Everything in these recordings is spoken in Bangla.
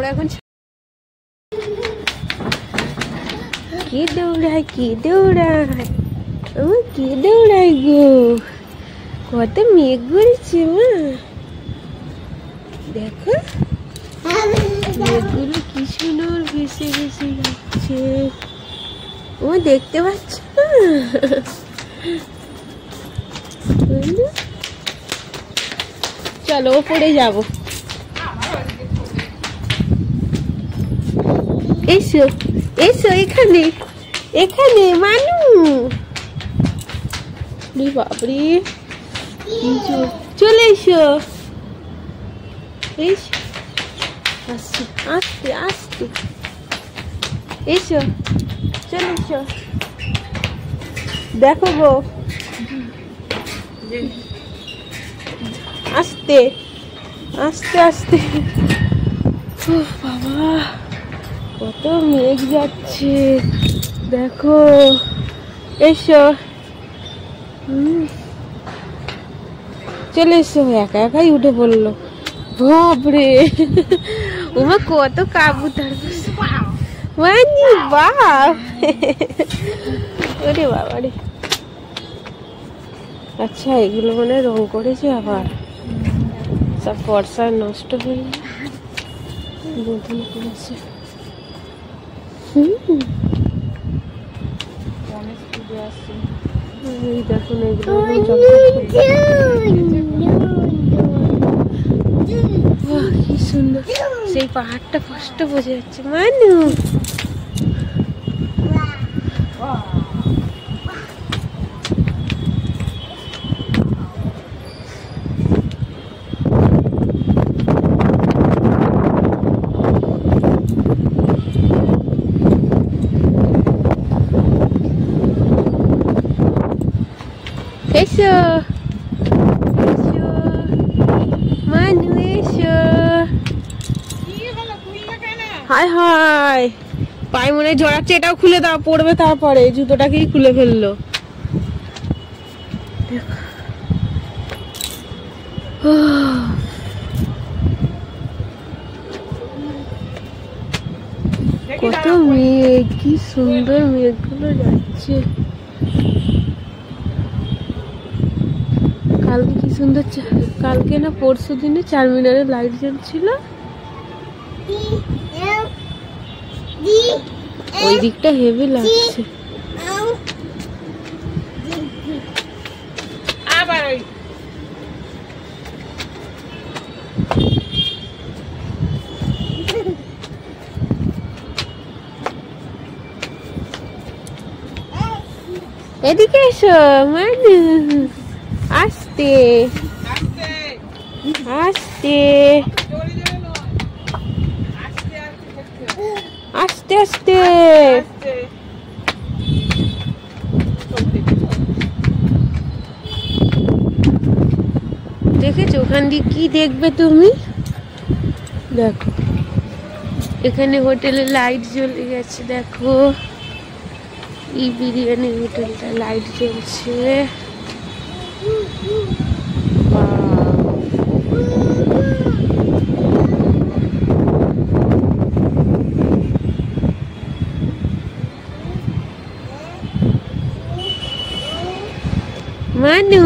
আমরা এখন কে দৌড়ায় কে দৌড়ায় ও কে দৌড়ায় গো কত মেঘ ঘুরছে মা দেখো মেঘগুলো কি সুন্দর ভেসে ভেসে যাচ্ছে ও দেখতে পাচ্ছ না চলো ওপরে যাবো এসো এসো এখানে এখানে মানু বাপরে চলে এসো এসো আস্তে আস্তে আস্তে এসো চলে এসো দেখো গো আস্তে আস্তে আস্তে বাবা কত মেঘ যাচ্ছে দেখো এসো চলে এসো একা একাই উঠে পড়লো বাপরে ওমা কত কাবুতর মানে বাপ ওরে বাবা রে আচ্ছা এগুলো মানে রং করেছে আবার সব ফর্সা নষ্ট হয়ে নতুন করেছে এই দেখুন এগুলো কি সুন্দর সেই পাহাড়টা স্পষ্ট বোঝা যাচ্ছে মানু এসো এসো মানু এসো হায় হায় পায়ে মনে জড়াচ্ছে এটাও খুলে দাও পড়বে তারপরে জুতোটাকেই খুলে ফেললো কত মেঘ কি সুন্দর মেঘগুলো যাচ্ছে কালকে কি সুন্দর কালকে না পরশু দিনে চারমিনারে লাইট জ্বলছিল ওই দিকটা হেভি লাগছে এদিকে এসো মানে আস্তে আস্তে আস্তে আস্তে দেখেছো ওখান দিয়ে কি দেখবে তুমি দেখো এখানে হোটেলে লাইট জ্বলে গেছে দেখো এই বিরিয়ানি হোটেলটা লাইট জ্বলছে মানু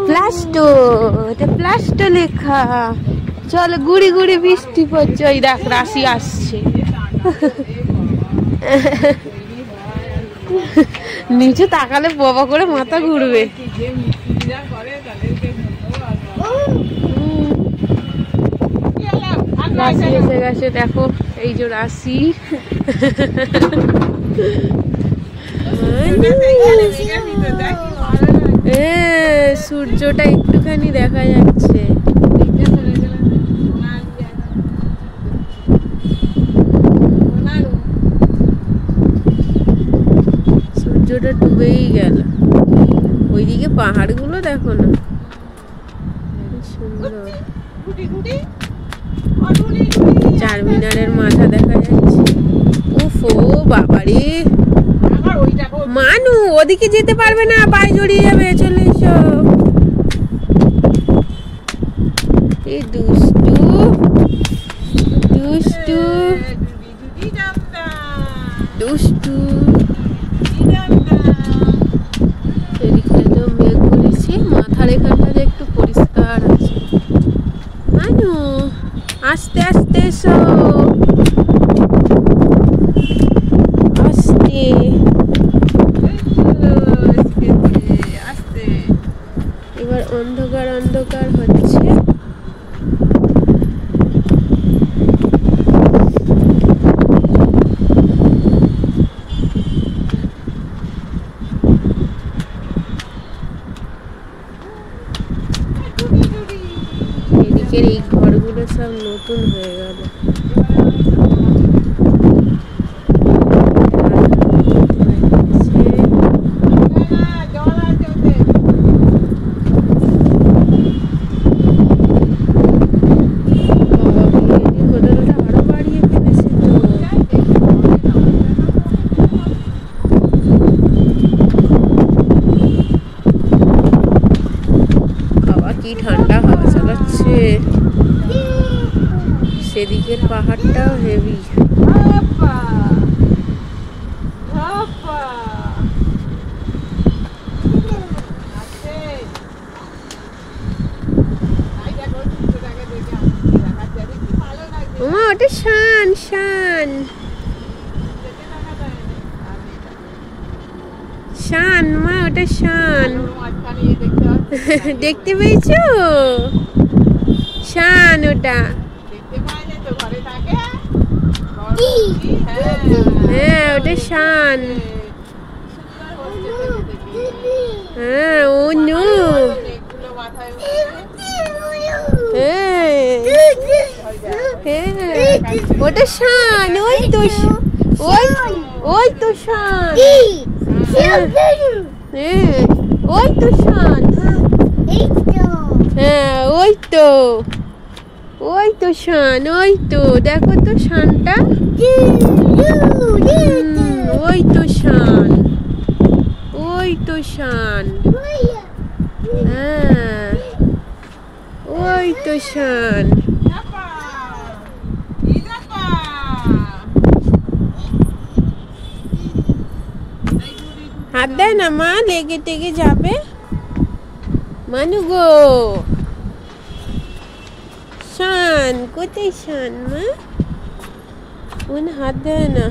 প্লাস্টো এটা প্লাস্টো লেখা চল গুড়ি গুড়ি বৃষ্টি পড়ছে ওই দেখ রাশি আসছে নিচে তাকালে বাবা করে মাথা ঘুরবে রাশি এসে গেছে দেখো এই যে রাশি সূর্যটা একটুখানি দেখা যাচ্ছে সূর্যটা ডুবেই গেল ওইদিকে পাহাড়গুলো দেখো না সুন্দর চারমিনারের মাথা দেখা যাচ্ছে উফ ও বাবারে মানু ওদিকে যেতে পারবে না পায়ে জড়িয়ে যাবে চলে এসো দুষ্টু দুষ্টু দুষ্টু। এদিকটা তো মেঘ করেছে, মাথার এখানটা একটু পরিষ্কার আছে। মানু আস্তে আস্তে এসো, আস্তে এবার অন্ধকার অন্ধকার হচ্ছে। এদিকের এই ঘরগুলো সব নতুন হয়ে গেল। কি ঠান্ডা হাওয়া চালাচ্ছে, সেদিকের পাহাড়টাও হেভি। ওটা শান শান শান মা, ওটা শান। দেখতে পেয়েছো? শান ওটা। হ্যাঁ ওটা শান। হ্যাঁ ও নো, ওটা শান। ওই তো ওই তো শান। ওই তো শান। হ্যাঁ ওই তো, ওই তো শান। ওই তো দেখো তো শানটা, ওই তো শান, ওই তো শান। হ্যাঁ ওই তো শান। হাত দেয় না মা, লেগে টেগে যাবে। মানু গো, শান কোথায় শান মা? ওখানে হাত দেয় না।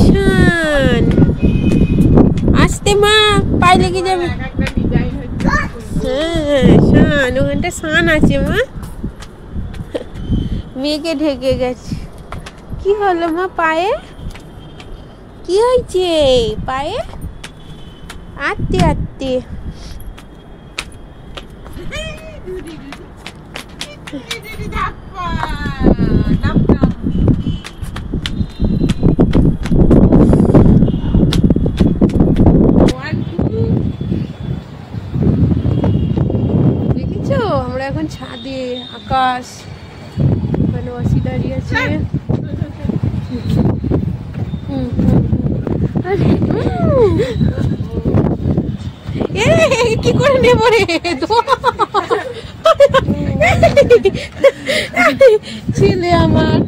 শান আসতে মা, পায়ে লেগে যাবে। হ্যাঁ শান, ওখানটা শান আছে মা। মেঘে ঢেকে গেছে। কি হলো মা পায়ে? কি হয়েছে পায়ে? আটতে আটতে দেখেছো? আমরা এখন ছাদে, আকাশ, ওখানে অসি দাঁড়িয়ে আছে। কি করে নেবো রে ছেলে আমার।